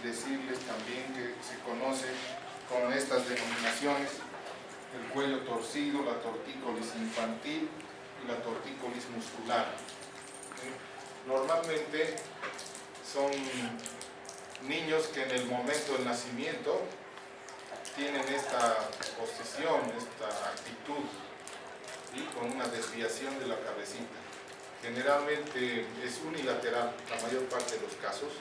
decirles también que se conoce con estas denominaciones: el cuello torcido, la tortícolis infantil y la tortícolis muscular. Normalmente son niños que en el momento del nacimiento tienen esta posición, esta actitud, ¿sí?, con una desviación de la cabecita. Generalmente es unilateral la mayor parte de los casos.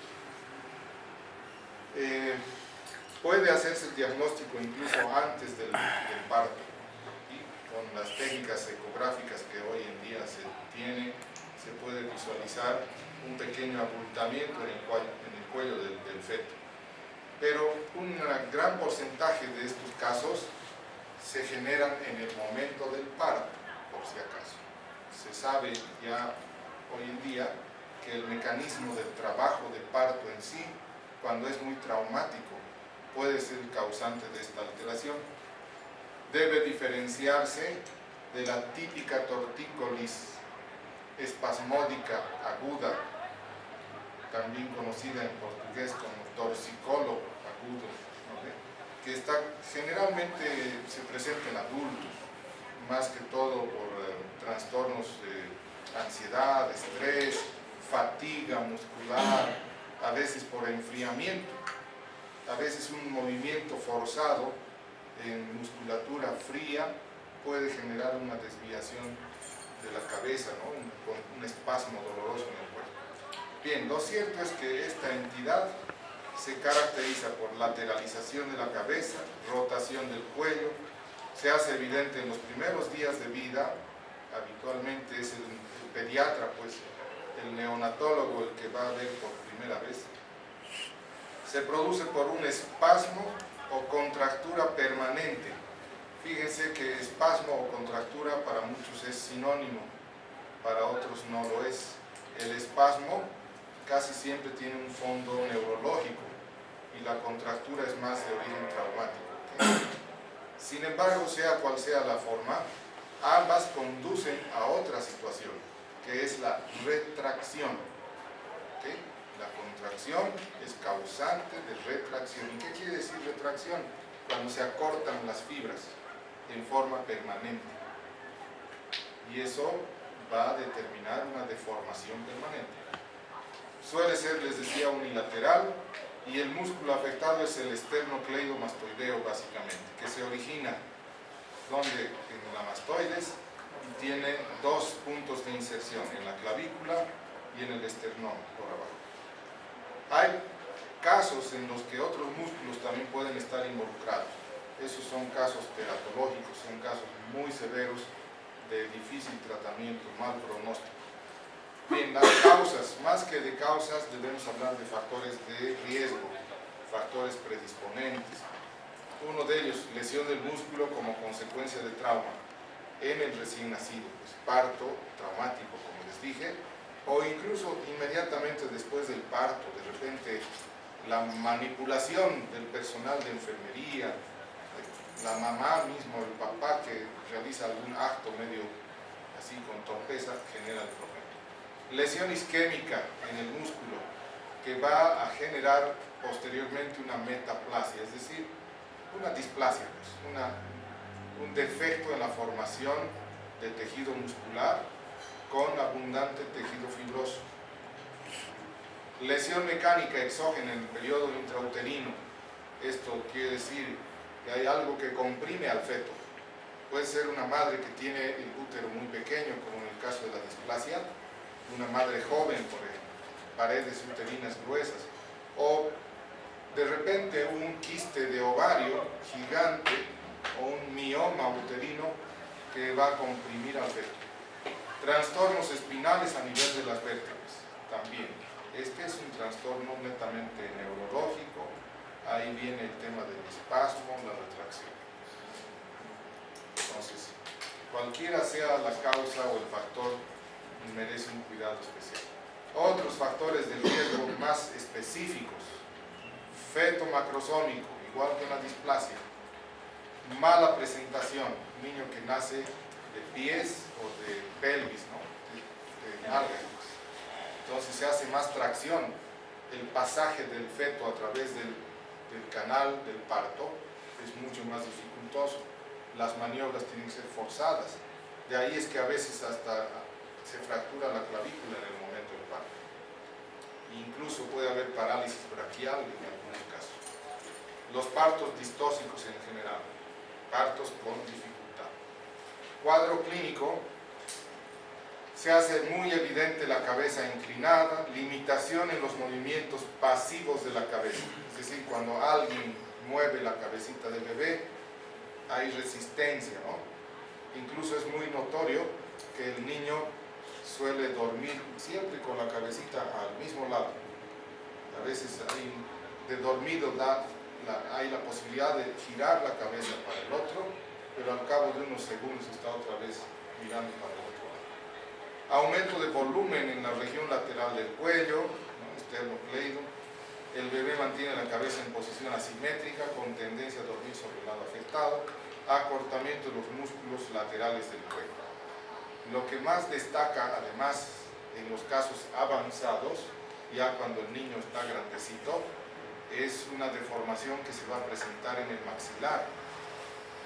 Puede hacerse el diagnóstico incluso antes del parto, ¿sí? Con las técnicas ecográficas que hoy en día se tienen, se puede visualizar un pequeño abultamiento en el cuello del feto. Pero un gran porcentaje de estos casos se generan en el momento del parto, por si acaso. Se sabe ya hoy en día que el mecanismo del trabajo de parto en sí, cuando es muy traumático, puede ser el causante de esta alteración. Debe diferenciarse de la típica tortícolis espasmódica aguda, también conocida en portugués como torsicolo agudo, ¿no?, que generalmente se presenta en adultos, más que todo por trastornos de ansiedad, estrés, fatiga muscular, a veces por enfriamiento, a veces un movimiento forzado en musculatura fría puede generar una desviación de la cabeza, ¿no?, con un espasmo doloroso en el cuerpo. Bien, lo cierto es que esta entidad se caracteriza por lateralización de la cabeza, rotación del cuello, se hace evidente en los primeros días de vida. Habitualmente es el pediatra, pues el neonatólogo, el que va a ver por primera vez. Se produce por un espasmo o contractura permanente. Fíjense que espasmo o contractura para muchos es sinónimo, para otros no lo es. El espasmo casi siempre tiene un fondo neurológico y la contractura es más de origen traumático. Sin embargo, sea cual sea la forma, ambas conducen a otra situación, que es la retracción. ¿Okay? La contracción es causante de retracción. ¿Y qué quiere decir retracción? Cuando se acortan las fibras en forma permanente. Y eso va a determinar una deformación permanente. Suele ser, les decía, unilateral, y el músculo afectado es el esternocleidomastoideo, básicamente, que se origina donde en la mastoides y tiene dos puntos de inserción, en la clavícula y en el esternón por abajo. Hay casos en los que otros músculos también pueden estar involucrados. Esos son casos teratológicos, son casos muy severos de difícil tratamiento, mal pronóstico. Bien, las causas, más que de causas, debemos hablar de factores de riesgo, factores predisponentes. Uno de ellos, lesión del músculo como consecuencia de trauma en el recién nacido, pues, parto traumático, como les dije, o incluso inmediatamente después del parto, de repente la manipulación del personal de enfermería, la mamá mismo, el papá que realiza algún acto medio así con torpeza, genera el problema. Lesión isquémica en el músculo, que va a generar posteriormente una metaplasia, es decir, una displasia, pues, un defecto en la formación de tejido muscular con abundante tejido fibroso. Lesión mecánica exógena en el periodo intrauterino. Esto quiere decir que hay algo que comprime al feto. Puede ser una madre que tiene el útero muy pequeño, como en el caso de la displasia, una madre joven, por ejemplo, paredes uterinas gruesas, o de repente un quiste de ovario gigante o un mioma uterino que va a comprimir al feto. Trastornos espinales a nivel de las vértebras también. Este es un trastorno netamente neurológico. Ahí viene el tema del espasmo, la retracción. Entonces, cualquiera sea la causa o el factor, merece un cuidado especial. Otros factores de riesgo más específicos: feto macrosómico, igual que la displasia, mala presentación, niño que nace de pies o de pelvis, ¿no?, de nalgas. Entonces se hace más tracción el pasaje del feto a través del canal del parto es mucho más dificultoso. Las maniobras tienen que ser forzadas. De ahí es que a veces hasta se fractura la clavícula en el momento del parto. Incluso puede haber parálisis braquial en algunos casos. Los partos distóxicos en general, partos con dificultad. Cuadro clínico: se hace muy evidente la cabeza inclinada, limitación en los movimientos pasivos de la cabeza. Es decir, cuando alguien mueve la cabecita del bebé, hay resistencia, ¿no? Incluso es muy notorio que el niño suele dormir siempre con la cabecita al mismo lado. A veces de dormido hay la posibilidad de girar la cabeza para el otro, pero al cabo de unos segundos está otra vez mirando para el otro lado. Aumento de volumen en la región lateral del cuello, ¿no? Esternocleido. El bebé mantiene la cabeza en posición asimétrica con tendencia a dormir sobre el lado afectado. Acortamiento de los músculos laterales del cuello. Lo que más destaca, además, en los casos avanzados, ya cuando el niño está grandecito, es una deformación que se va a presentar en el maxilar.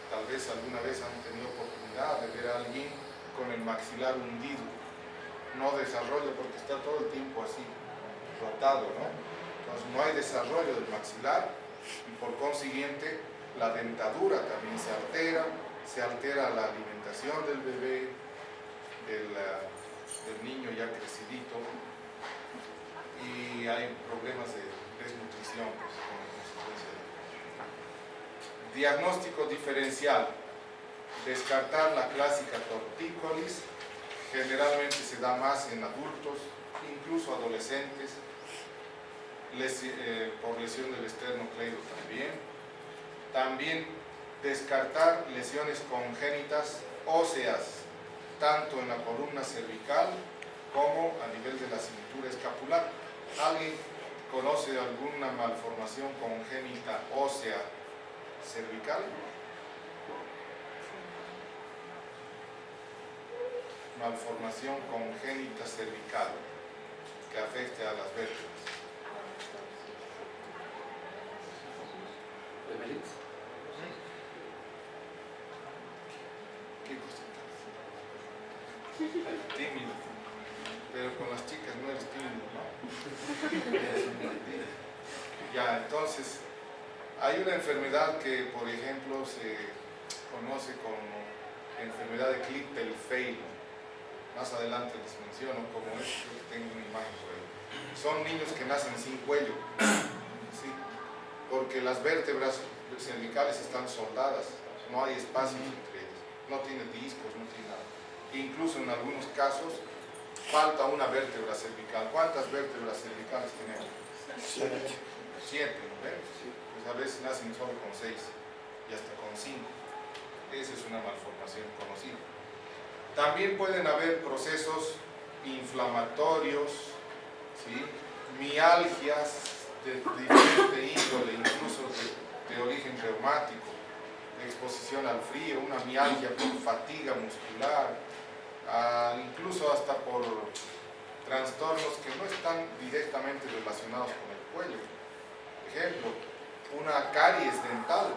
Tal vez alguna vez han tenido oportunidad de ver a alguien con el maxilar hundido. No desarrolla porque está todo el tiempo así, rotado, ¿no? Entonces no hay desarrollo del maxilar y por consiguiente la dentadura también se altera la alimentación del bebé, del niño ya crecidito, y hay problemas de desnutrición pues, como consecuencia de ello. Diagnóstico diferencial: descartar la clásica tortícolis, generalmente se da más en adultos, incluso adolescentes, por lesión del esternocleido también. También descartar lesiones congénitas óseas, tanto en la columna cervical como a nivel de la cintura escapular. ¿Alguien conoce alguna malformación congénita ósea cervical? Malformación congénita cervical que afecte a las vértebras. ¿Qué cosita? Tímido. Pero con las chicas no eres tímido, ¿no? Ya, entonces, hay una enfermedad que, por ejemplo, se conoce como enfermedad de Klippel-Feil. Más adelante les menciono cómo es, creo que tengo una imagen por ahí. Son niños que nacen sin cuello, ¿sí? Porque las vértebras cervicales están soldadas, no hay espacio entre ellas, no tiene discos, no tiene nada. Incluso en algunos casos falta una vértebra cervical. ¿Cuántas vértebras cervicales tenemos? 7, ¿no ven? Pues a veces nacen solo con 6 y hasta con 5. Esa es una malformación conocida. También pueden haber procesos inflamatorios, ¿sí? Mialgias de diferente índole, incluso de origen reumático, exposición al frío, una mialgia por fatiga muscular, incluso hasta por trastornos que no están directamente relacionados con el cuello. Ejemplo, una caries dental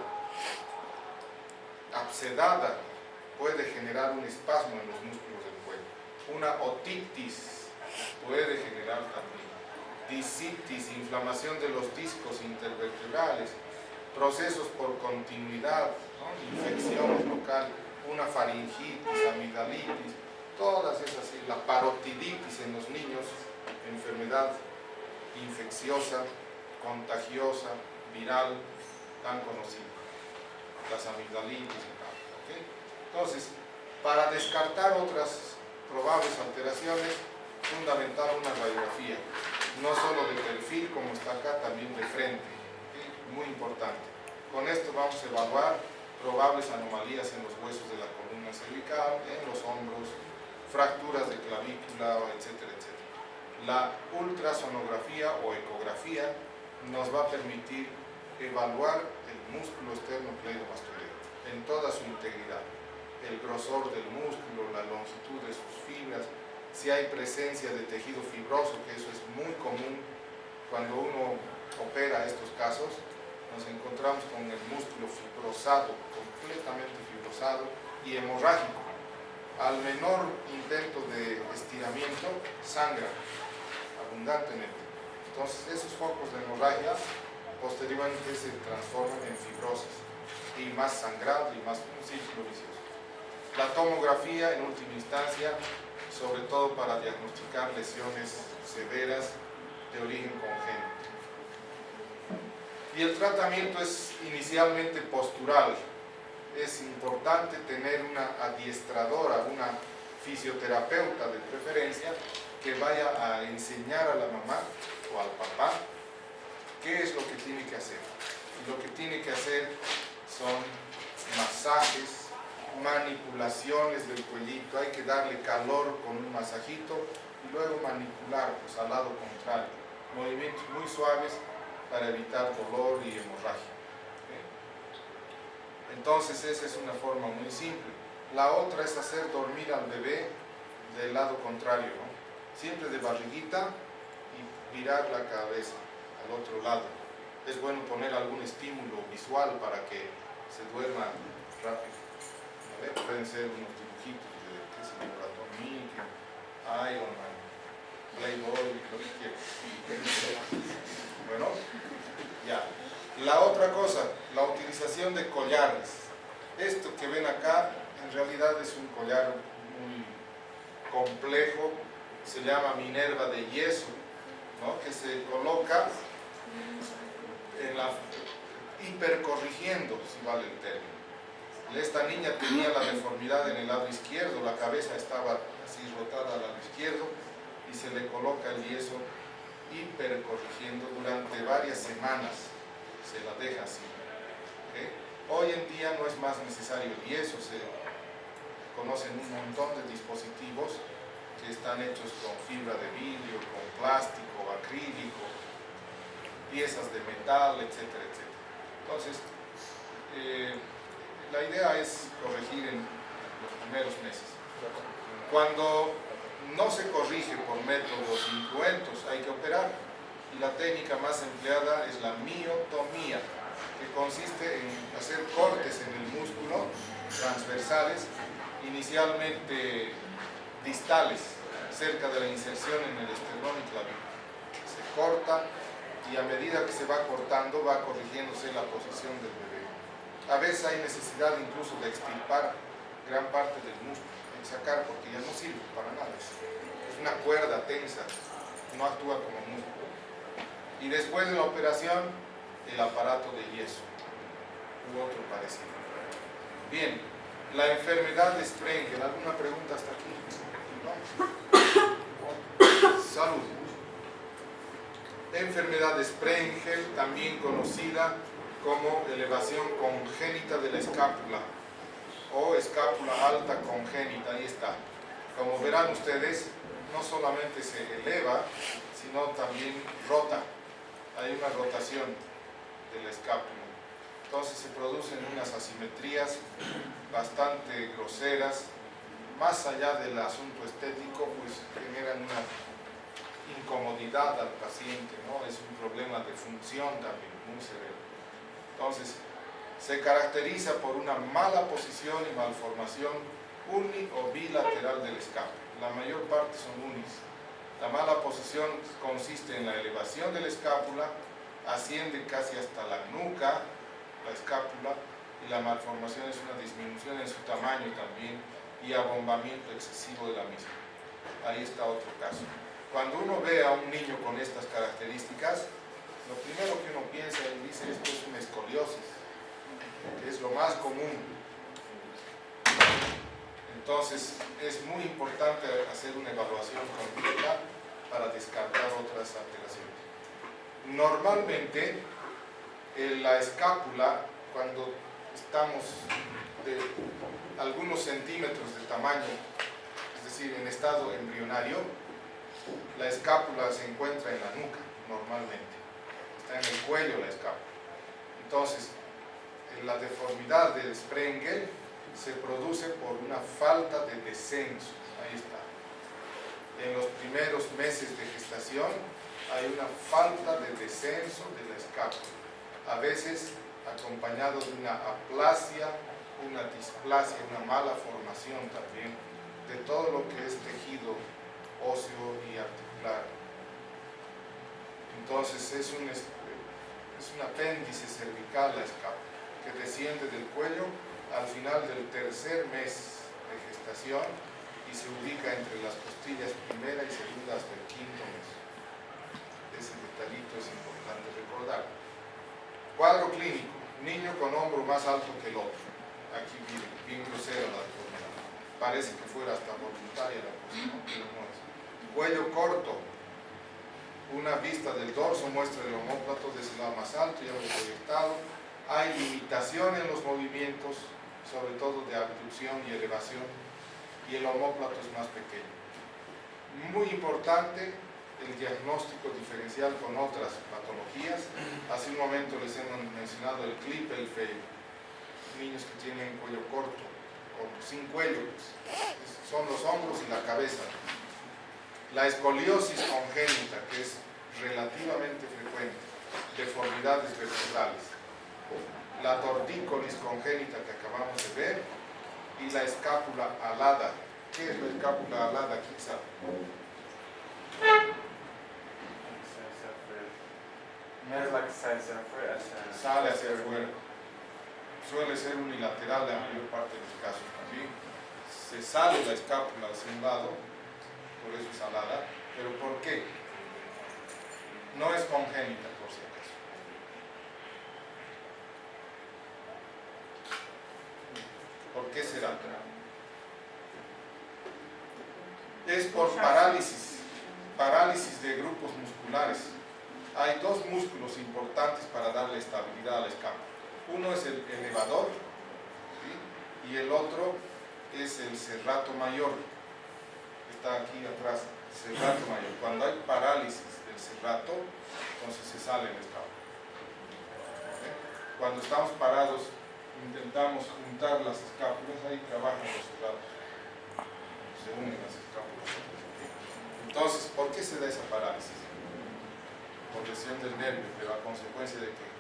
abscedada puede generar un espasmo en los músculos del cuello. Una otitis puede generar también discitis, inflamación de los discos intervertebrales, procesos por continuidad, ¿no? Infecciones locales, una faringitis, amigdalitis, todas esas, la parotiditis en los niños, enfermedad infecciosa, contagiosa, viral, tan conocida, las amigdalitis y tal, ¿okay? Entonces, para descartar otras probables alteraciones, fundamental una radiografía, no solo de perfil como está acá, también de frente, ¿okay? Muy importante. Con esto vamos a evaluar probables anomalías en los huesos de la columna cervical, en los hombros, fracturas de clavícula, etcétera, etcétera. La ultrasonografía o ecografía nos va a permitir evaluar el músculo esternocleidomastoideo en toda su integridad, el grosor del músculo, la longitud de sus fibras, si hay presencia de tejido fibroso, que eso es muy común cuando uno opera estos casos, nos encontramos con el músculo fibrosado, completamente fibrosado y hemorrágico. Al menor intento de estiramiento, sangra abundantemente. Entonces, esos focos de hemorragia posteriormente se transforman en fibrosis y más sangrado y más un círculo vicioso. La tomografía, en última instancia, sobre todo para diagnosticar lesiones severas de origen congénito. Y el tratamiento es inicialmente postural. Es importante tener una adiestradora, una fisioterapeuta de preferencia, que vaya a enseñar a la mamá o al papá qué es lo que tiene que hacer. Y lo que tiene que hacer son masajes, manipulaciones del cuellito. Hay que darle calor con un masajito y luego manipular pues, al lado contrario. Movimientos muy suaves para evitar dolor y hemorragia. Entonces esa es una forma muy simple. La otra es hacer dormir al bebé del lado contrario, ¿no? Siempre de barriguita y virar la cabeza al otro lado. Es bueno poner algún estímulo visual para que se duerma rápido. Pueden ser unos dibujitos de Ratón Mickey, Iron Man, Playboy, lo que quieran. Bueno, ya. La otra cosa, la utilización de collares. Esto que ven acá en realidad es un collar muy complejo, se llama Minerva de yeso, ¿no? Que se coloca en la hipercorrigiendo, si vale el término. Esta niña tenía la deformidad en el lado izquierdo, la cabeza estaba así rotada al lado izquierdo y se le coloca el yeso hipercorrigiendo durante varias semanas, se la deja así. ¿Okay? Hoy en día no es más necesario el yeso, se conocen un montón de dispositivos que están hechos con fibra de vidrio, con plástico, acrílico, piezas de metal, etcétera, etcétera. Entonces, la idea es corregir en los primeros meses. Cuando no se corrige por métodos incruentos, hay que operar. Y la técnica más empleada es la miotomía, que consiste en hacer cortes en el músculo transversales, inicialmente distales, cerca de la inserción en el esternón y clavícula. Se corta y a medida que se va cortando va corrigiéndose la posición del bebé. A veces hay necesidad incluso de extirpar gran parte del músculo, de sacar, porque ya no sirve para nada. Es una cuerda tensa, no actúa como músculo. Y después de la operación, el aparato de yeso u otro parecido. Bien, la enfermedad de Sprengel. ¿Alguna pregunta hasta aquí? ¿No? Salud. Enfermedad de Sprengel, también conocida como elevación congénita de la escápula o escápula alta congénita. Ahí está. Como verán ustedes, no solamente se eleva, sino también rota. Hay una rotación de la escápula. Entonces se producen unas asimetrías bastante groseras. Más allá del asunto estético, pues generan una incomodidad al paciente, ¿no? Es un problema de función también muy severo. Entonces, se caracteriza por una mala posición y malformación uni o bilateral del escápula. La mayor parte son unis. La mala posición consiste en la elevación de la escápula, asciende casi hasta la nuca, la escápula, y la malformación es una disminución en su tamaño también y abombamiento excesivo de la misma. Ahí está otro caso. Cuando uno ve a un niño con estas características, lo primero que uno piensa y dice, esto es una escoliosis, que es lo más común. Entonces, es muy importante hacer una evaluación completa para descartar otras alteraciones. Normalmente, la escápula, cuando estamos de algunos centímetros de tamaño, es decir, en estado embrionario, la escápula se encuentra en la nuca, normalmente. Está en el cuello la escápula. Entonces, la deformidad del Sprengel se produce por una falta de descenso. Ahí está. En los primeros meses de gestación hay una falta de descenso de la escápula, a veces acompañado de una aplasia, una displasia, una mala formación también de todo lo que es tejido óseo y articular. Entonces es un apéndice cervical la escápula, que desciende del cuello al final del tercer mes de gestación y se ubica entre las costillas primera y segunda hasta el quinto mes. Ese detallito es importante recordar. Cuadro clínico: niño con hombro más alto que el otro. Aquí miren, bien grosera la deformidad. Parece que fuera hasta voluntaria la cosa, ¿no? Pero no es. Cuello corto. Una vista del dorso muestra el omóplato de ese lado más alto y algo proyectado. Hay limitación en los movimientos, sobre todo de abducción y elevación, y el omóplato es más pequeño. Muy importante el diagnóstico diferencial con otras patologías. Hace un momento les hemos mencionado el Klippel-Feil, niños que tienen cuello corto o sin cuello, son los hombros y la cabeza. La escoliosis congénita, que es relativamente frecuente, deformidades vertebrales. La tortícolis congénita que acabamos de ver, y la escápula alada. ¿Qué es la escápula alada? ¿Quién sabe? Sale hacia afuera. Suele ser unilateral la mayor parte de los casos también. Se sale la escápula hacia un lado, por eso es alada. ¿Pero por qué? No es congénita, por si acaso. ¿Por qué será? Es por parálisis de grupos musculares. Hay dos músculos importantes para darle estabilidad a la escápula. Uno es el elevador, ¿sí? Y el otro es el serrato mayor. Está aquí atrás, serrato mayor. Cuando hay parálisis del serrato, entonces se sale el escápula. ¿Sí? Cuando estamos parados, intentamos juntar las escápulas, ahí trabajan los serratos. Se unen las escápulas. Entonces, ¿por qué se da esa parálisis? Por lesión del nervio, pero a consecuencia de qué?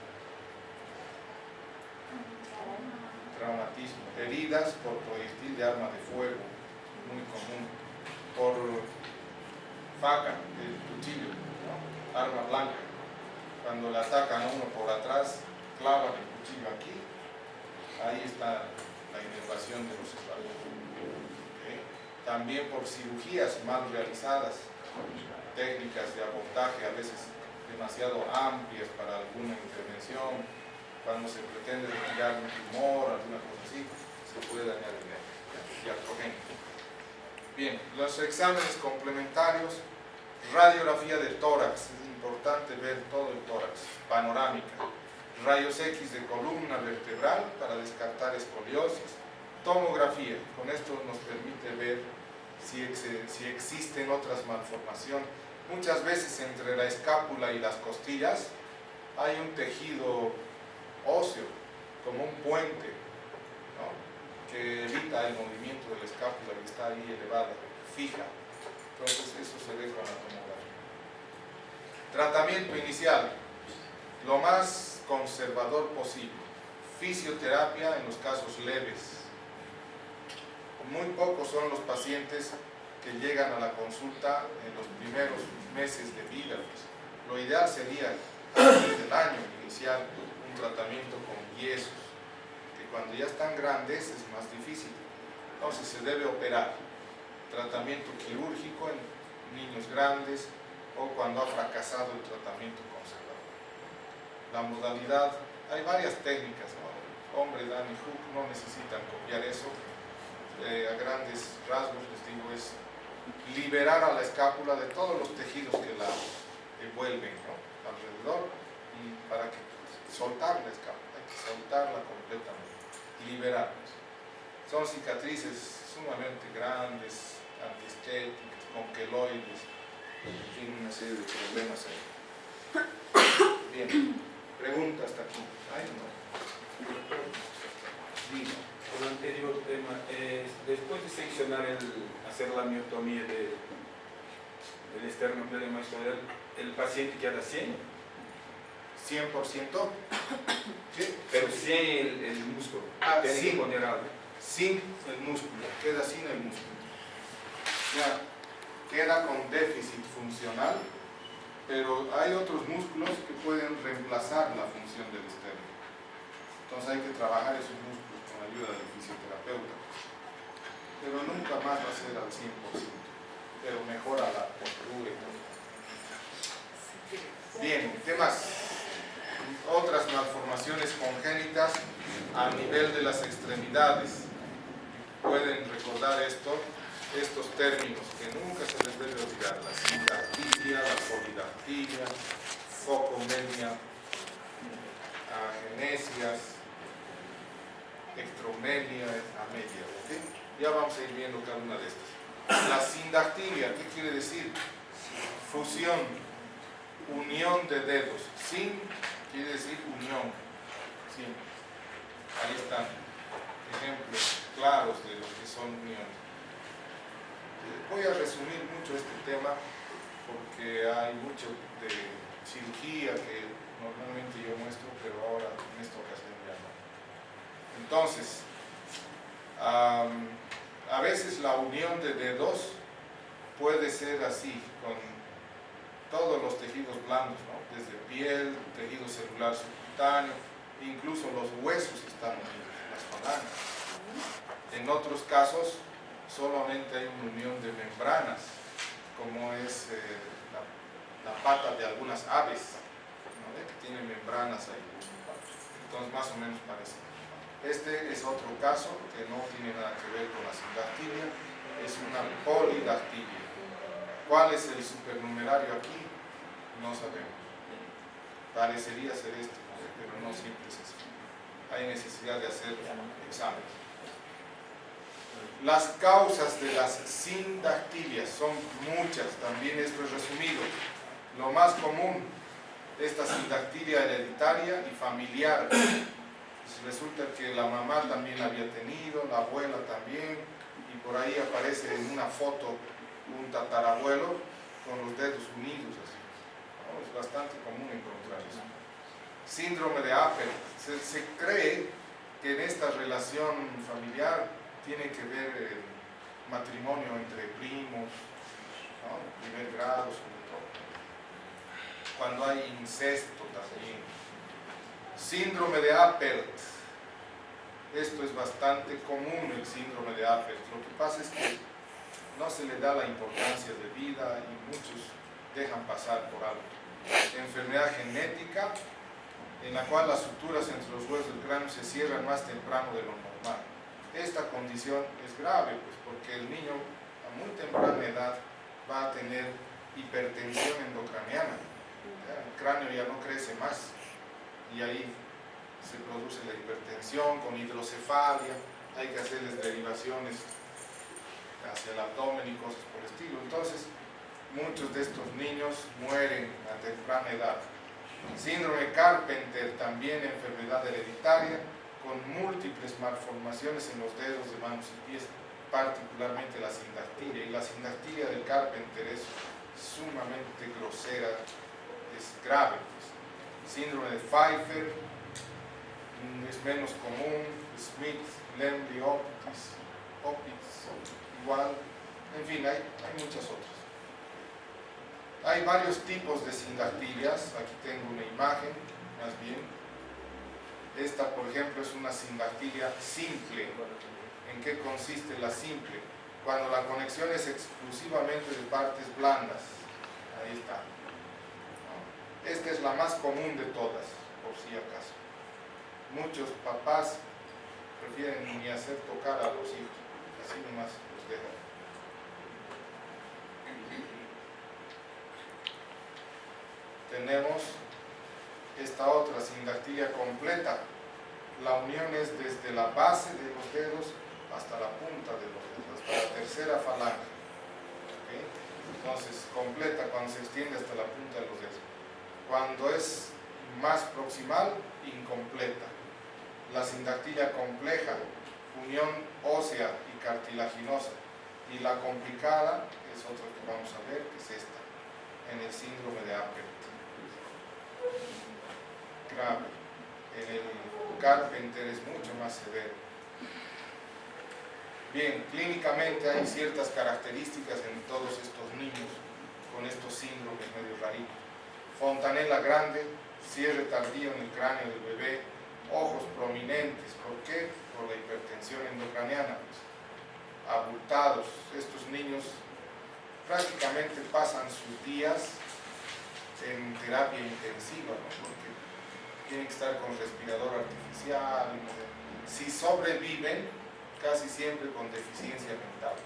Traumatismo. Heridas por proyectil de arma de fuego, muy común. Por faca, el cuchillo, ¿no? Arma blanca. Cuando le atacan a uno por atrás, clavan el cuchillo aquí, ahí está la inervación de los serratos. ¿Okay? También por cirugías mal realizadas, técnicas de abordaje a veces demasiado amplias para alguna intervención, cuando se pretende retirar un tumor, alguna cosa así, se puede dañar el nervio iatrogénico. Bien, los exámenes complementarios: radiografía de tórax, es importante ver todo el tórax, panorámica, rayos X de columna vertebral para descartar escoliosis, tomografía, con esto nos permite ver si existen otras malformaciones. Muchas veces entre la escápula y las costillas hay un tejido óseo, como un puente, ¿no?, que evita el movimiento de la escápula, que está ahí elevada, fija. Entonces eso se ve con la tomografía. Tratamiento inicial: lo más conservador posible. Fisioterapia en los casos leves. Muy pocos son los pacientes que llegan a la consulta en los primeros meses de vida. Lo ideal sería, antes del año, iniciar un tratamiento con yesos, que cuando ya están grandes es más difícil. Entonces se debe operar. Tratamiento quirúrgico en niños grandes o cuando ha fracasado el tratamiento conservador. La modalidad, hay varias técnicas, ¿no? Hombre, Dan y Hook no necesitan copiar eso. A grandes rasgos les digo, es liberar a la escápula de todos los tejidos que la envuelven, ¿no?, alrededor, y para que soltar la escápula, hay que soltarla completamente, liberarla. Son cicatrices sumamente grandes, antiestéticas, con queloides, tienen una serie de problemas ahí. Bien, pregunta hasta aquí. Ay, no. Diga. Por el anterior tema, después de seccionar hacer la miotomía del esternocleidomastoideo, el paciente queda 100, 100%, ¿sí? pero sin el músculo. Tiene sí. que poner algo. Sin el músculo, queda sin el músculo. Ya, queda con déficit funcional, pero hay otros músculos que pueden reemplazar la función del esternón. Entonces hay que trabajar esos músculos con ayuda del fisioterapeuta. Pero nunca más va a ser al 100%, pero mejora la postura. Bien, ¿qué más? Otras malformaciones congénitas a nivel de las extremidades. Pueden recordar estos términos que nunca se les debe olvidar: la sindactilia, la polidactilia, focomenia, agenesias, ectromelia, amelia. ¿Okay? Ya vamos a ir viendo cada una de estas. La sindactilia, ¿qué quiere decir? Fusión, unión de dedos. Sin quiere decir unión. Sí. Ahí están ejemplos claros de lo que son uniones. Voy a resumir mucho este tema porque hay mucho de cirugía que normalmente yo muestro, pero ahora en esta ocasión ya no. Entonces, a veces la unión de dedos puede ser así, con todos los tejidos blandos, ¿no? Desde piel, tejido celular subcutáneo, incluso los huesos están unidos, las falanges. En otros casos, solamente hay una unión de membranas, como es la pata de algunas aves, ¿no? Que tiene membranas ahí. Entonces, más o menos parece. Este es otro caso que no tiene nada que ver con la sindactilia, es una polidactilia. ¿Cuál es el supernumerario aquí? No sabemos. Parecería ser este, pero no siempre es así. Hay necesidad de hacer exámenes. Las causas de las sindactilias son muchas, también esto es resumido. Lo más común, esta sindactilia hereditaria y familiar. Resulta que la mamá también la había tenido, la abuela también, y por ahí aparece en una foto un tatarabuelo con los dedos unidos así. ¿No? Es bastante común encontrar eso. Síndrome de Apert. Se cree que en esta relación familiar tiene que ver el matrimonio entre primos, ¿no? De primer grado sobre todo. Cuando hay incesto también. Síndrome de Apert. Esto es bastante común, el síndrome de Apert. Lo que pasa es que no se le da la importancia de vida y muchos dejan pasar por algo. Enfermedad genética en la cual las suturas entre los huesos del cráneo se cierran más temprano de lo normal. Esta condición es grave, pues, porque el niño a muy temprana edad va a tener hipertensión endocraniana. El cráneo ya no crece más y ahí se produce la hipertensión con hidrocefalia, hay que hacerles derivaciones hacia el abdomen y cosas por el estilo. Entonces, muchos de estos niños mueren a temprana edad. Síndrome de Carpenter, también enfermedad hereditaria, con múltiples malformaciones en los dedos de manos y pies, particularmente la sindactilia. Y la sindactilia del Carpenter es sumamente grosera, es grave. Pues. Síndrome de Pfeiffer es menos común, Smith, Lemley, Opitz, igual, en fin, hay muchas otras. Hay varios tipos de sindactilias, aquí tengo una imagen, más bien. Esta, por ejemplo, es una sindactilia simple. ¿En qué consiste la simple? Cuando la conexión es exclusivamente de partes blandas. Ahí está. Esta es la más común de todas, por si acaso. Muchos papás prefieren ni hacer tocar a los hijos, así nomás los dejan. Tenemos esta otra sindactilia completa. La unión es desde la base de los dedos hasta la punta de los dedos, hasta la tercera falange. ¿Okay? Entonces, completa cuando se extiende hasta la punta de los dedos. Cuando es más proximal, incompleta. La sindactilia compleja, unión ósea y cartilaginosa. Y la complicada es otra que vamos a ver, que es esta. en el síndrome de Apert, grave. En el Carpenter es mucho más severo. Bien, clínicamente hay ciertas características en todos estos niños con estos síndromes medio raritos. Fontanela grande, cierre tardío en el cráneo del bebé, ojos prominentes. ¿Por qué? Por la hipertensión endocraniana. Abultados. Estos niños prácticamente pasan sus días en terapia intensiva, ¿no? Porque tienen que estar con respirador artificial. Si sobreviven, casi siempre con deficiencia mental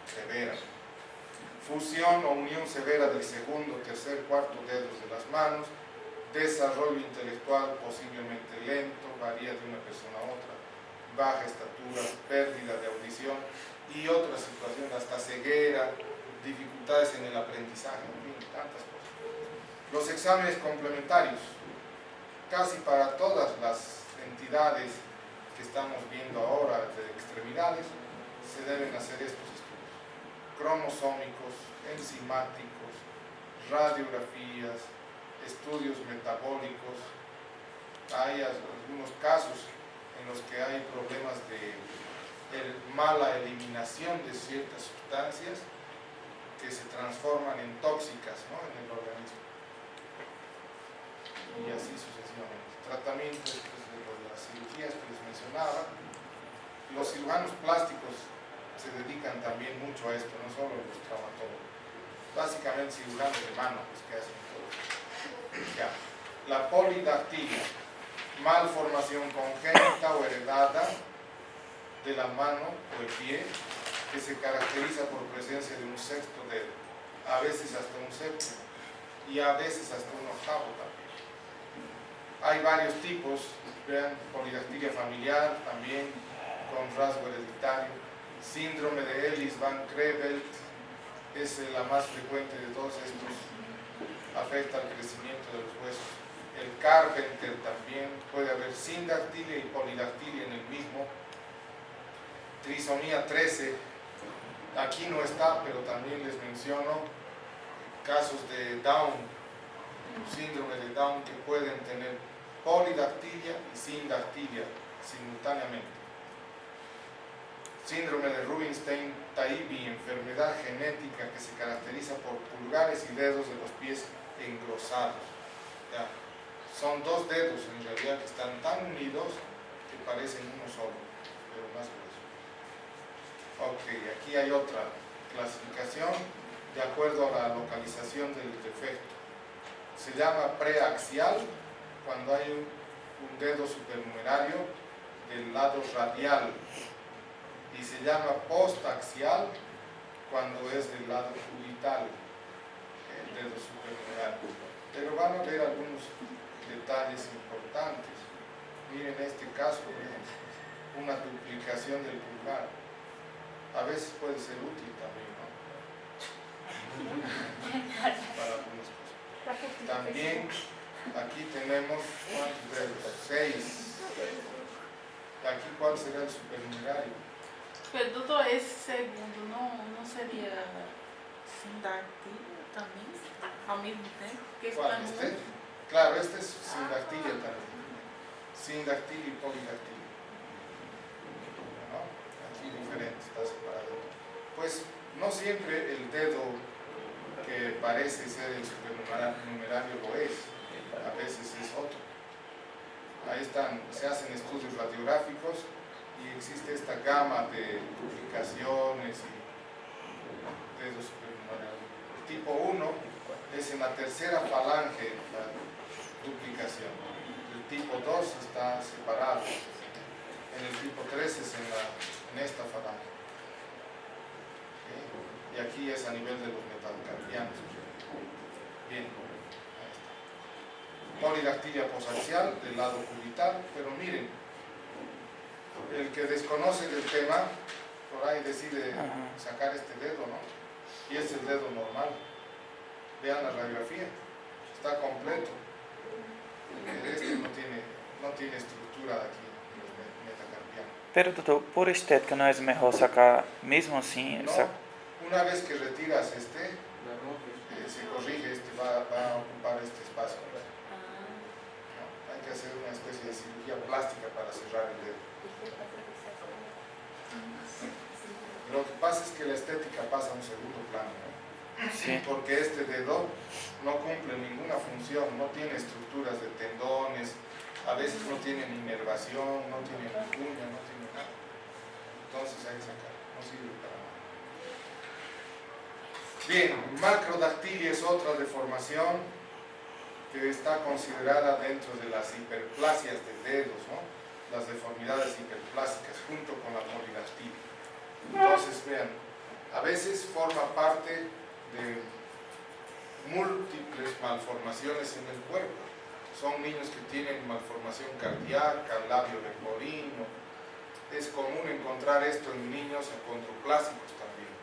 severa. Fusión o unión severa del segundo, tercer, cuarto dedos de las manos. Desarrollo intelectual posiblemente lento, varía de una persona a otra. Baja estatura, pérdida de audición y otras situaciones, hasta ceguera, dificultades en el aprendizaje, en fin, tantas cosas. Los exámenes complementarios, casi para todas las entidades que estamos viendo ahora de extremidades, se deben hacer estos estudios: cromosómicos, enzimáticos, radiografías, estudios metabólicos. Hay algunos casos en los que hay problemas de mala eliminación de ciertas sustancias que se transforman en tóxicas, ¿no?, en el organismo. Y así sucesivamente. Tratamientos de las cirugías que les mencionaba. Los cirujanos plásticos se dedican también mucho a esto, no solo los traumatólogos. Básicamente cirujanos de mano, pues, que hacen todo. Ya. La polidactilia, malformación congénita o heredada de la mano o el pie, que se caracteriza por presencia de un sexto dedo, a veces hasta un séptimo y a veces hasta un octavo también. Hay varios tipos, vean, polidactilia familiar también con rasgo hereditario. Síndrome de Ellis-Van Creveld es la más frecuente de todos estos, afecta al crecimiento de los huesos. El Carpenter también, puede haber sindactilia y polidactilia en el mismo. Trisomía 13, aquí no está, pero también les menciono casos de Down, síndrome de Down, que pueden tener polidactilia y sindactilia simultáneamente. Síndrome de Rubinstein-Taibi, enfermedad genética que se caracteriza por pulgares y dedos de los pies engrosados. ¿Ya? Son dos dedos en realidad que están tan unidos que parecen uno solo, pero más grueso. Ok, aquí hay otra clasificación de acuerdo a la localización del defecto. Se llama preaxial cuando hay un dedo supernumerario del lado radial, y se llama postaxial cuando es del lado cubital, el dedo supernumerario. Pero van a ver algunos detalles importantes. Miren este caso, una duplicación del pulgar. A veces puede ser útil también, ¿no? Para algunas cosas. También aquí tenemos, ¿cuántos dedos? 6. Aquí, ¿cuál será el supernumerario? Pero doutor, esse segundo não seria sindactilia também, ao mesmo tempo? Porque ¿Cuál? ¿Este? Claro, este es sindactilia también. Sindactilia y polidactilia. ¿No? Aquí diferente, está separado. Pues no siempre el dedo que parece ser el supernumerario lo es, a veces es otro. Ahí están, se hacen estudios radiográficos y existe esta gama de duplicaciones y dedos supernumerario. El tipo 1 es en la tercera falange la duplicación. El tipo 2 está separado. En el tipo 3 es en esta falange. ¿Okay? Y aquí es a nivel de los metacarpianos. Bien, ahí está. Polidactilia posaxial del lado cubital, pero miren, el que desconoce del tema, por ahí decide sacar este dedo, ¿no? Y este es el dedo normal. Vean la radiografía, está completo. Este no tiene estructura aquí, el metacarpiano. Pero doutor, por estética não é melhor sacar mesmo assim? No, una vez que retiras este, se va a ocupar este espacio. ¿No? Hay que hacer una especie de cirugía plástica para cerrar el dedo. Lo que pasa es que la estética pasa a un segundo plano, ¿no? Sí. Porque este dedo no cumple ninguna función, no tiene estructuras de tendones, a veces no tiene ni inervación, no tiene ni uña, no tiene nada. Entonces hay que sacar, no sirve para nada. Bien, macrodactilia es otra deformación que está considerada dentro de las hiperplasias de dedos, ¿no? Las deformidades hiperplásicas, junto con la polidactilia. Entonces, vean, a veces forma parte de múltiples malformaciones en el cuerpo. Son niños que tienen malformación cardíaca, labio leporino. Es común encontrar esto en niños acondroplásicos también.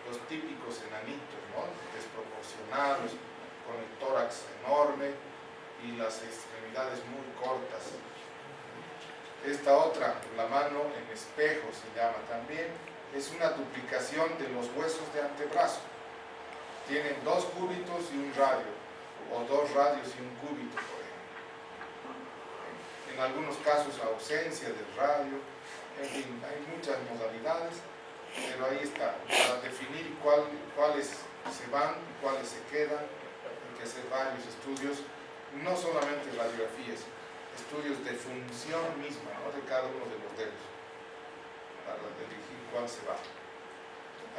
Los típicos enanitos, ¿no? Desproporcionados, con el tórax enorme y las extremidades muy cortas. Esta otra, la mano en espejo se llama también, es una duplicación de los huesos de antebrazo. Tienen 2 cúbitos y un radio, o 2 radios y un cúbito, por ejemplo. En algunos casos ausencia del radio, en fin, hay muchas modalidades, pero ahí está, para definir cuáles se van y cuáles se quedan, hay que hacer varios estudios, no solamente radiografías, estudios de función misma, ¿no? De cada uno de los dedos, para elegir cuál se va.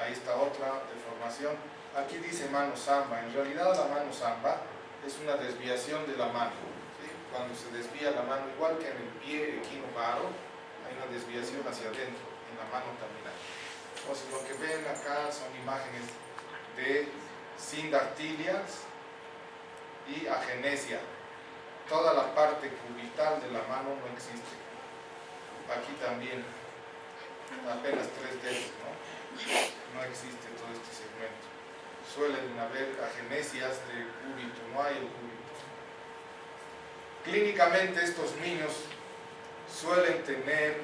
Ahí está otra deformación. Aquí dice mano samba. En realidad la mano samba es una desviación de la mano, ¿sí? Cuando se desvía la mano, igual que en el pie equinoparo, hay una desviación hacia adentro, en la mano también hay. Entonces lo que ven acá son imágenes de sindactilias y agenesia. Toda la parte cubital de la mano no existe. Aquí también, apenas 3 dedos, ¿no? No existe todo este segmento. Suelen haber agenesias de cúbito, no hay el cúbito. Clínicamente estos niños suelen tener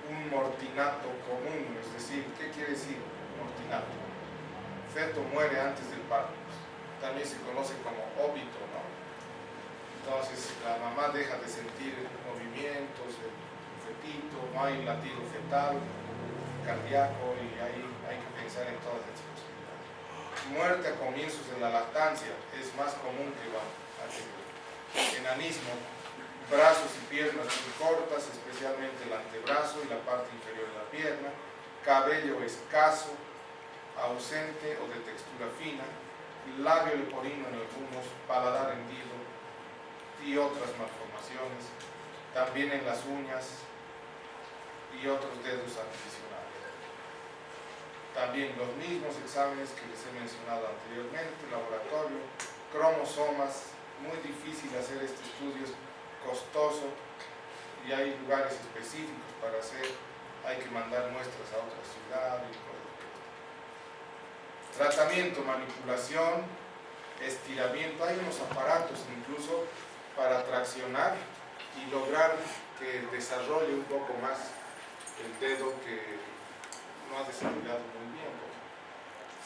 un mortinato común, es decir, ¿qué quiere decir mortinato? Feto muere antes del parto, también se conoce como óbito, ¿no? Entonces la mamá deja de sentir movimientos, el fetito, no hay latido fetal, cardíaco, y ahí hay que pensar en todas estas posibilidades. Muerte a comienzos de la lactancia es más común que lo anterior. Enanismo, brazos y piernas muy cortas, especialmente el antebrazo y la parte inferior de la pierna, cabello escaso, ausente o de textura fina, labio leporino en algunos, paladar hendido y otras malformaciones, también en las uñas y otros dedos adicionales. También los mismos exámenes que les he mencionado anteriormente, laboratorio, cromosomas, muy difícil hacer este estudio, es costoso y hay lugares específicos para hacer, hay que mandar muestras a otra ciudad y cosas. Tratamiento, manipulación, estiramiento, hay unos aparatos incluso para traccionar y lograr que desarrolle un poco más el dedo que no ha desarrollado muy bien.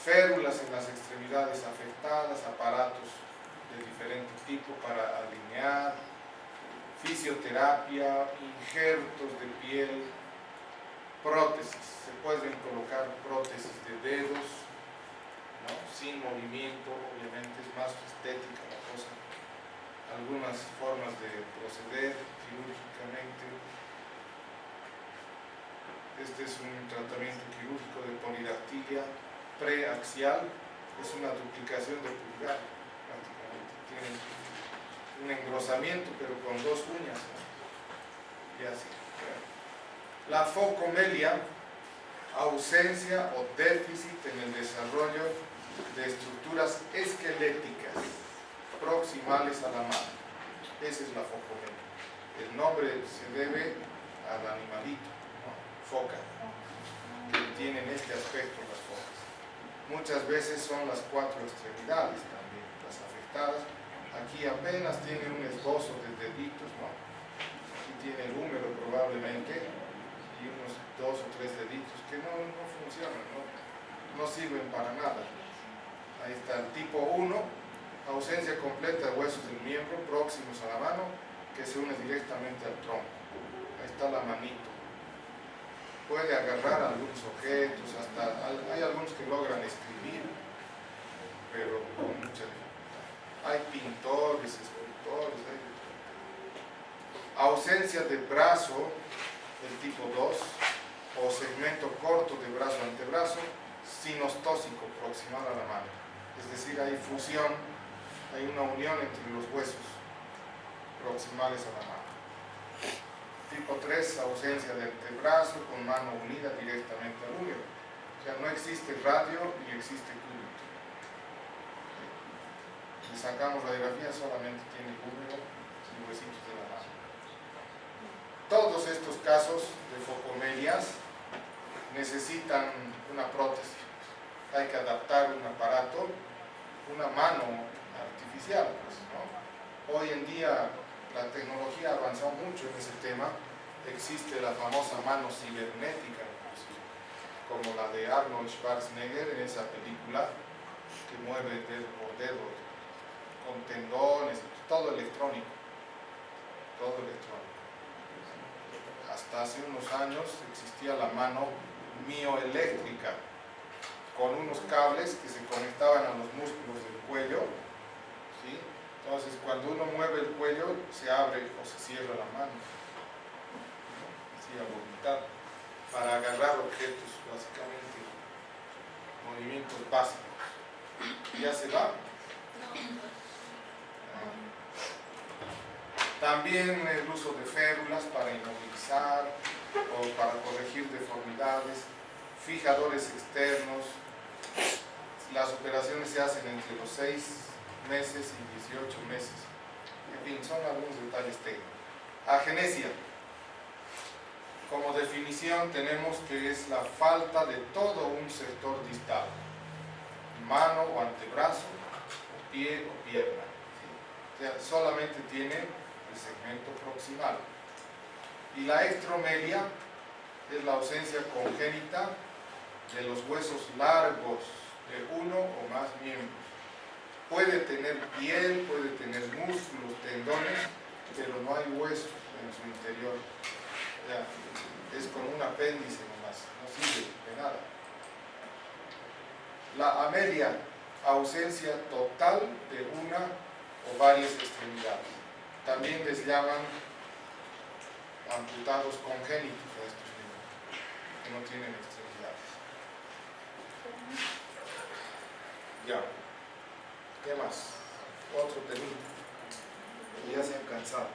Férulas en las extremidades afectadas, aparatos de diferente tipo para alinear, fisioterapia, injertos de piel, prótesis. Se pueden colocar prótesis de dedos, ¿no? Sin movimiento, obviamente es más estética la cosa. Algunas formas de proceder quirúrgicamente. Este es un tratamiento quirúrgico de polidactilia preaxial, es una duplicación de pulgar, prácticamente. Tiene un engrosamiento, pero con 2 uñas, ¿no? Y así. La focomelia, ausencia o déficit en el desarrollo de estructuras esqueléticas proximales a la mano. Esa es la focomelia. El nombre se debe al animalito, ¿no? Foca, que tienen este aspecto las focas. Muchas veces son las 4 extremidades también las afectadas. Aquí apenas tiene un esbozo de deditos, ¿no? Aquí tiene el húmero probablemente y unos 2 o 3 deditos que no funcionan, no sirven para nada. Ahí está el tipo 1, Ausencia completa de huesos del miembro próximos a la mano que se une directamente al tronco. Ahí está la manito. Puede agarrar algunos objetos, hay algunos que logran escribir, pero con mucha dificultad. Hay pintores, escultores, ausencia de brazo del tipo 2 o segmento corto de brazo-antebrazo sinostósico proximal a la mano. Es decir, hay fusión, hay una unión entre los huesos proximales a la mano. Tipo 3, ausencia de antebrazo con mano unida directamente al húmero. O sea, no existe radio ni existe cúbito. Le sacamos radiografía, solamente tiene húmero y huesitos de la mano. Todos estos casos de focomelias necesitan una prótesis. Hay que adaptar un aparato, una mano artificial, pues, ¿no? Hoy en día la tecnología ha avanzado mucho en ese tema. Existe la famosa mano cibernética, inclusive, como la de Arnold Schwarzenegger en esa película, que mueve dedo por dedo, con tendones, todo electrónico. Todo electrónico. Hasta hace unos años existía la mano mioeléctrica, con unos cables que se conectaban a los músculos del cuello, ¿sí? Entonces cuando uno mueve el cuello se abre o se cierra la mano, así a voluntad, para agarrar objetos, básicamente movimientos básicos. ¿Ya se va? También el uso de férulas para inmovilizar o para corregir deformidades, fijadores externos. Las operaciones se hacen entre los 6 meses y 18 meses. En fin, son algunos detalles técnicos. Agenesia. Como definición tenemos que es la falta de todo un sector distal, mano o antebrazo, o pie o pierna. ¿Sí? O sea, solamente tiene el segmento proximal. Y la extromelia es la ausencia congénita de los huesos largos de uno o más miembros. Puede tener piel, puede tener músculos, tendones, pero no hay huesos en su interior. O sea, es como un apéndice nomás, no sirve de nada. La amelia, ausencia total de una o varias extremidades. También les llaman amputados congénitos a estos niños, que no tienen extremidades. Ya. ¿Qué más? Otro temita. Ya se han cansado.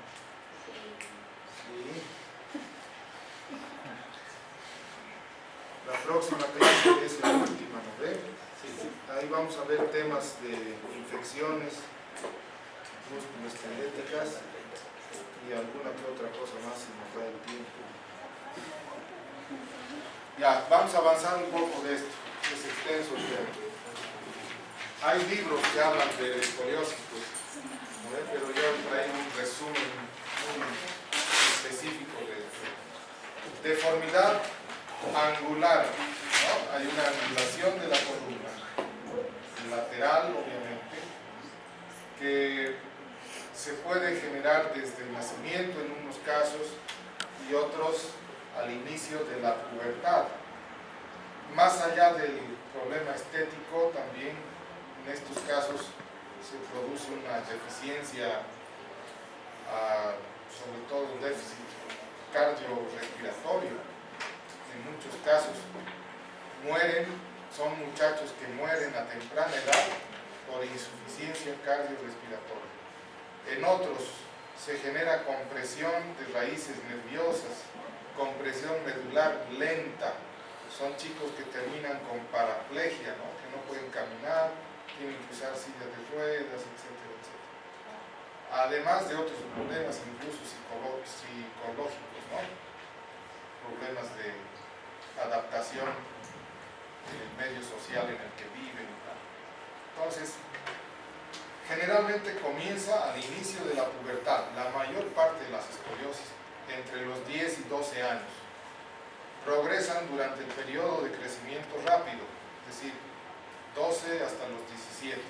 Sí. La próxima clase es la última, ¿no ve? Sí. Ahí vamos a ver temas de infecciones musculoesqueléticas y alguna que otra cosa más si nos da el tiempo. Ya, vamos a avanzar un poco de esto. Es extenso el tema. Hay libros que hablan de escoliosis, pues, ¿no ve? Pero yo traigo un resumen muy específico de esto. Deformidad angular, ¿no? Hay una angulación de la columna, lateral obviamente, que se puede generar desde el nacimiento en unos casos y otros al inicio de la pubertad. Más allá del problema estético, también en estos casos se produce una deficiencia, sobre todo un déficit cardiorrespiratorio. En muchos casos mueren, son muchachos que mueren a temprana edad por insuficiencia cardiorrespiratoria. En otros se genera compresión de raíces nerviosas, compresión medular lenta. Son chicos que terminan con paraplegia, ¿no? Que no pueden caminar, tienen que usar sillas de ruedas, etcétera, etcétera. Además de otros problemas, incluso psicológicos, ¿no? Problemas de adaptación del medio social en el que viven. Entonces, generalmente comienza al inicio de la pubertad, la mayor parte de las escoliosis, entre los 10 y 12 años. Progresan durante el periodo de crecimiento rápido, es decir, 12 hasta los 17.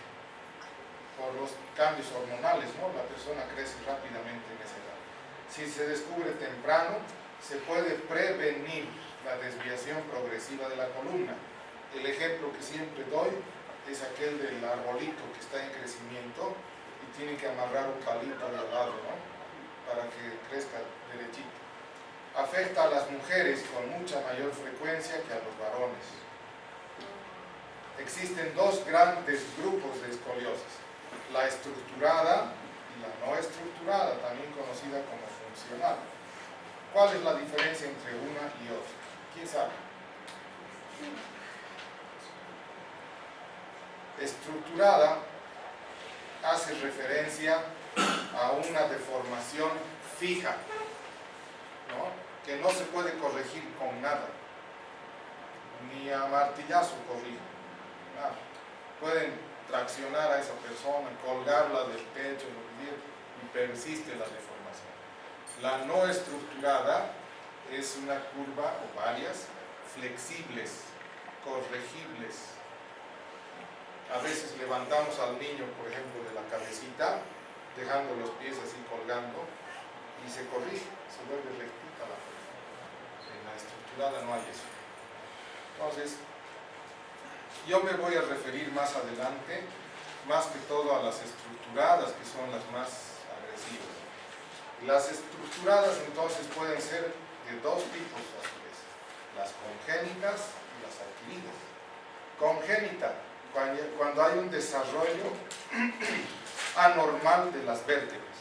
por los cambios hormonales, ¿no? La persona crece rápidamente en esa edad. Si se descubre temprano, se puede prevenir la desviación progresiva de la columna. El ejemplo que siempre doy es aquel del arbolito que está en crecimiento y tiene que amarrar un palito al lado, ¿no? Para que crezca derechito. Afecta a las mujeres con mucha mayor frecuencia que a los varones. Existen dos grandes grupos de escoliosis: la estructurada y la no estructurada, también conocida como funcional. ¿Cuál es la diferencia entre una y otra? ¿Quién sabe? Estructurada hace referencia a una deformación fija, ¿no? Que no se puede corregir con nada, ni a martillazo corrigen, nada. Pueden traccionar a esa persona, colgarla del techo, lo que quieran, y persiste la deformación. La no estructurada es una curva o varias flexibles, corregibles. A veces levantamos al niño, por ejemplo, de la cabecita, dejando los pies así colgando, y se corrige, se vuelve rectita la persona. En la estructurada no hay eso. Entonces, yo me voy a referir más adelante, más que todo a las estructuradas, que son las más agresivas. Las estructuradas entonces pueden ser de dos tipos a su vez: las congénitas y las adquiridas. Congénita, cuando hay un desarrollo anormal de las vértebras,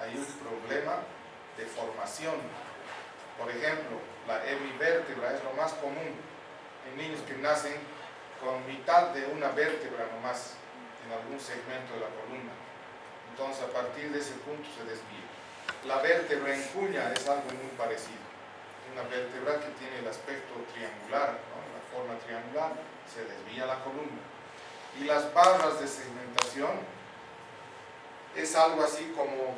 hay un problema de formación. Por ejemplo, la hemivértebra es lo más común en niños que nacen con mitad de una vértebra nomás en algún segmento de la columna. Entonces, a partir de ese punto se desvía. La vértebra en cuña es algo muy parecido. Una vértebra que tiene el aspecto triangular, ¿no? La forma triangular, se desvía la columna. Y las barras de segmentación es algo así como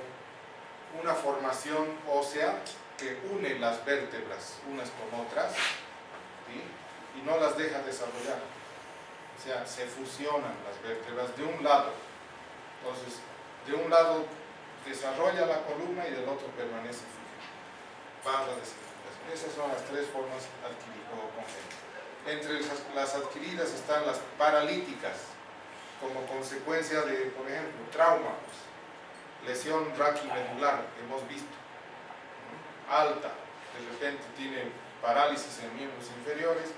una formación ósea que une las vértebras unas con otras, ¿sí? Y no las deja desarrollar. O sea, se fusionan las vértebras de un lado. Entonces, de un lado desarrolla la columna y del otro permanece fija. Barras de segmentación. Esas son las tres formas adquiridas o congénitas. Entre las adquiridas están las paralíticas, como consecuencia de, por ejemplo, trauma, lesión raquimedular, que hemos visto, alta, de repente tiene parálisis en miembros inferiores,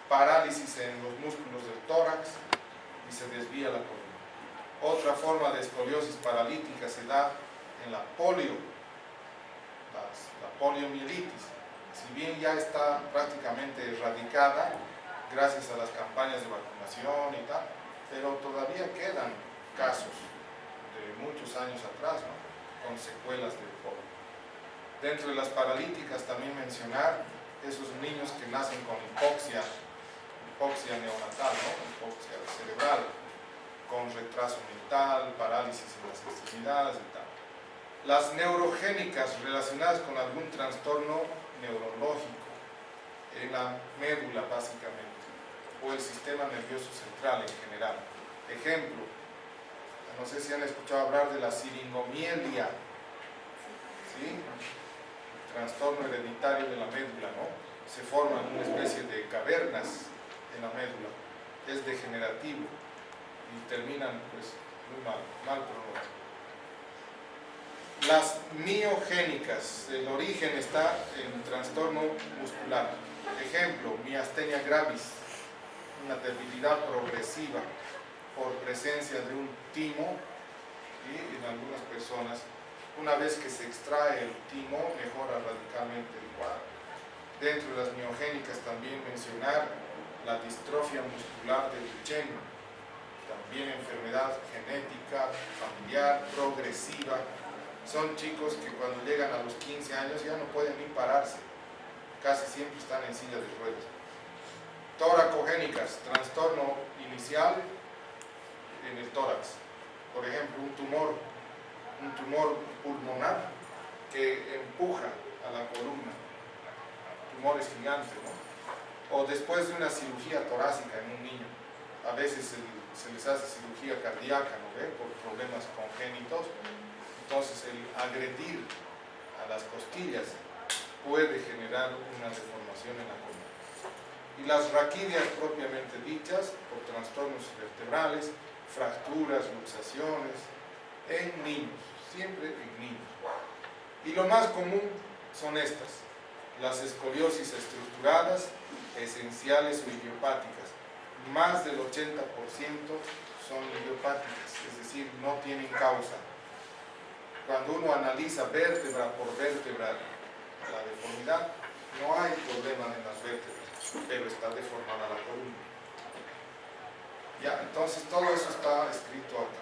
parálisis en los músculos del tórax y se desvía la columna. Otra forma de escoliosis paralítica se da en la polio, la poliomielitis. Si bien ya está prácticamente erradicada gracias a las campañas de vacunación y tal, pero todavía quedan casos de muchos años atrás, ¿no? Con secuelas de polio. Dentro de las paralíticas también mencionar esos niños que nacen con hipoxia neonatal, ¿no? Hipoxia cerebral, con retraso mental, parálisis en las extremidades y tal. Las neurogénicas relacionadas con algún trastorno neurológico en la médula básicamente, o el sistema nervioso central en general. Ejemplo, no sé si han escuchado hablar de la siringomielia, ¿sí? El trastorno hereditario de la médula, ¿no? Se forman una especie de cavernas en la médula, es degenerativo y terminan pues muy mal pronóstico. Las miogénicas, el origen está en un trastorno muscular. Ejemplo, miastenia gravis, una debilidad progresiva por presencia de un timo, y en algunas personas, una vez que se extrae el timo, mejora radicalmente el cuadro. Dentro de las miogénicas también mencionar la distrofia muscular de Duchenne, también enfermedad genética, familiar, progresiva. Son chicos que cuando llegan a los 15 años ya no pueden ni pararse, casi siempre están en silla de ruedas. Toracogénicas, trastorno inicial en el tórax. Por ejemplo, un tumor pulmonar que empuja a la columna, tumores gigantes, ¿no? O después de una cirugía torácica en un niño, a veces se les hace cirugía cardíaca, ¿no ve? Por problemas congénitos. Entonces el agredir a las costillas puede generar una deformación en la columna. Y las raquídeas propiamente dichas, por trastornos vertebrales, fracturas, luxaciones, en niños, siempre en niños. Y lo más común son estas: las escoliosis estructuradas, esenciales o idiopáticas. Más del 80% son idiopáticas, es decir, no tienen causa. Cuando uno analiza vértebra por vértebra la deformidad, no hay problema en las vértebras, pero está deformada la columna. Ya, entonces todo eso está escrito acá.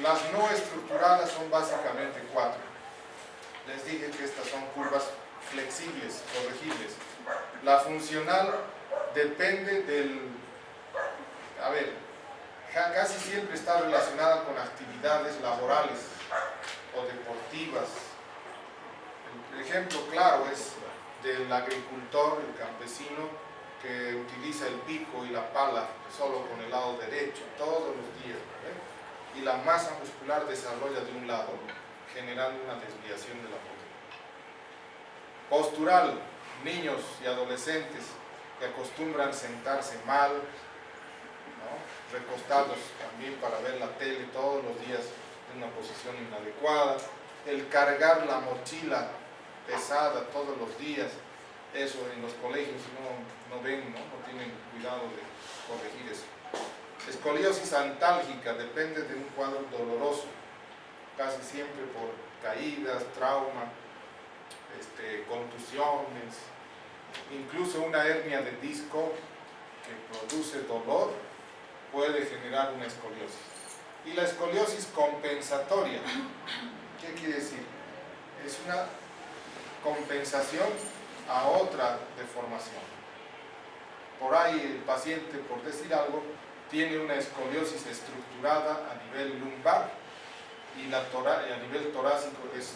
Las no estructuradas son básicamente 4. Les dije que estas son curvas flexibles, corregibles. La funcional depende del... A ver, casi siempre está relacionada con actividades laborales o deportivas. El ejemplo claro es del agricultor, el campesino, que utiliza el pico y la pala solo con el lado derecho todos los días, ¿eh? Y la masa muscular desarrolla de un lado, generando una desviación de la postura. Postural, niños y adolescentes que acostumbran sentarse mal, ¿no? Recostados también para ver la tele todos los días en una posición inadecuada, el cargar la mochila pesada todos los días, eso en los colegios no ven, ¿no? No tienen cuidado de corregir eso. Escoliosis antálgica depende de un cuadro doloroso, casi siempre por caídas, trauma, contusiones, incluso una hernia de disco que produce dolor puede generar una escoliosis. Y la escoliosis compensatoria, ¿qué quiere decir? Es una compensación a otra deformación. Por ahí el paciente, por decir algo, tiene una escoliosis estructurada a nivel lumbar y a nivel torácico es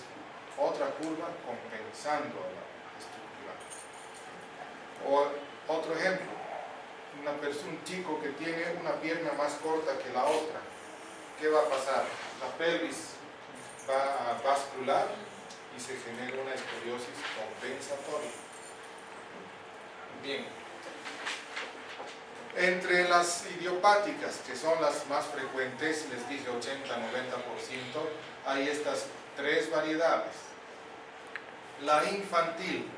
otra curva compensando a la estructura. O otro ejemplo, un chico que tiene una pierna más corta que la otra, ¿qué va a pasar? La pelvis va a bascular y se genera una escoliosis compensatoria. Bien. Entre las idiopáticas, que son las más frecuentes, les dije 80-90%, hay estas 3 variedades. La infantil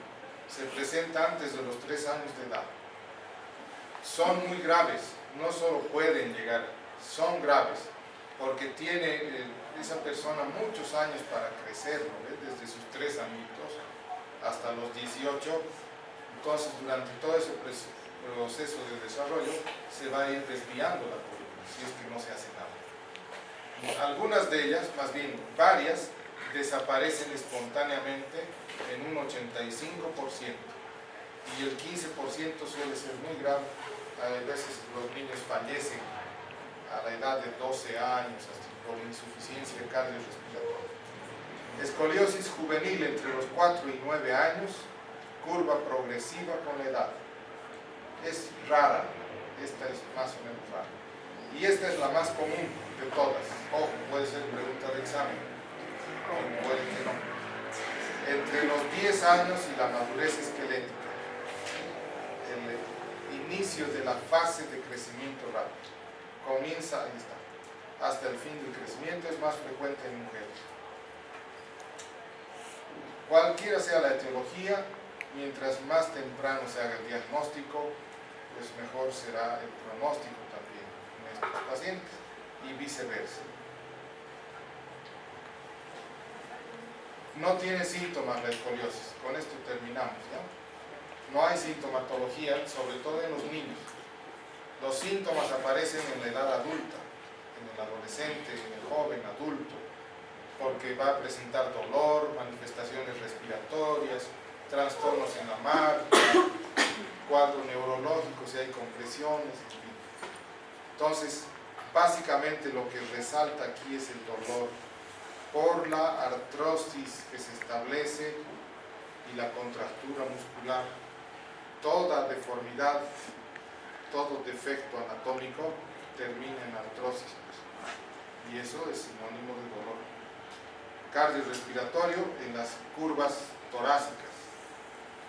se presenta antes de los 3 años de edad. Son muy graves, no solo pueden llegar, son graves, porque tiene esa persona muchos años para crecer, ¿no? Desde sus 3 añitos hasta los 18, entonces durante todo ese proceso de desarrollo se va a ir desviando la columna, si es que no se hace nada. Algunas de ellas, más bien varias, desaparecen espontáneamente en un 85% y el 15% suele ser muy grave. A veces los niños fallecen a la edad de 12 años hasta por insuficiencia cardiorrespiratoria. Escoliosis juvenil entre los 4 y 9 años, curva progresiva con la edad. Es rara, esta es más o menos rara. Y esta es la más común de todas. Ojo, puede ser pregunta de examen, puede que no. Entre los 10 años y la madurez esquelética, el inicio de la fase de crecimiento rápido. Comienza, ahí está, hasta el fin del crecimiento, es más frecuente en mujeres. Cualquiera sea la etiología, mientras más temprano se haga el diagnóstico, pues mejor será el pronóstico también en estos pacientes y viceversa. No tiene síntomas la escoliosis, con esto terminamos, ¿ya? No hay sintomatología, sobre todo en los niños. Los síntomas aparecen en la edad adulta, en el adolescente, en el joven adulto, porque va a presentar dolor, manifestaciones respiratorias, trastornos en la marcha, cuadro neurológico si hay compresiones, en fin. Entonces, básicamente lo que resalta aquí es el dolor por la artrosis que se establece y la contractura muscular. Toda deformidad, todo defecto anatómico termina en artrosis, y eso es sinónimo de dolor. Cardiorrespiratorio en las curvas torácicas.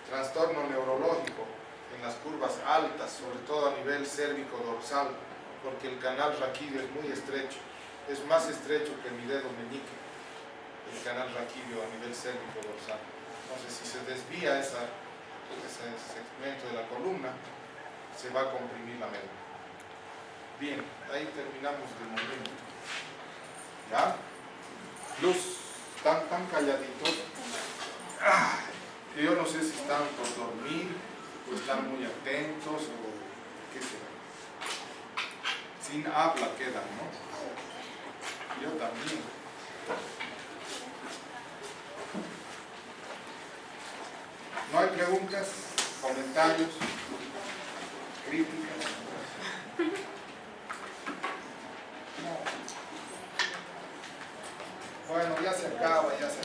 Trastorno neurológico en las curvas altas, sobre todo a nivel cérvico-dorsal, porque el canal raquídeo es muy estrecho, es más estrecho que mi dedo meñique, el canal raquídeo a nivel cérvico-dorsal. Entonces, si se desvía ese segmento de la columna, se va a comprimir la médula. Bien, ahí terminamos de momento. ¿Ya? Luz, tan calladitos. Yo no sé si están por dormir, o están muy atentos, o qué será. Sin habla quedan, ¿no? Yo también. ¿No hay preguntas, comentarios, críticas? No. Bueno, ya se acaba, ya se acaba.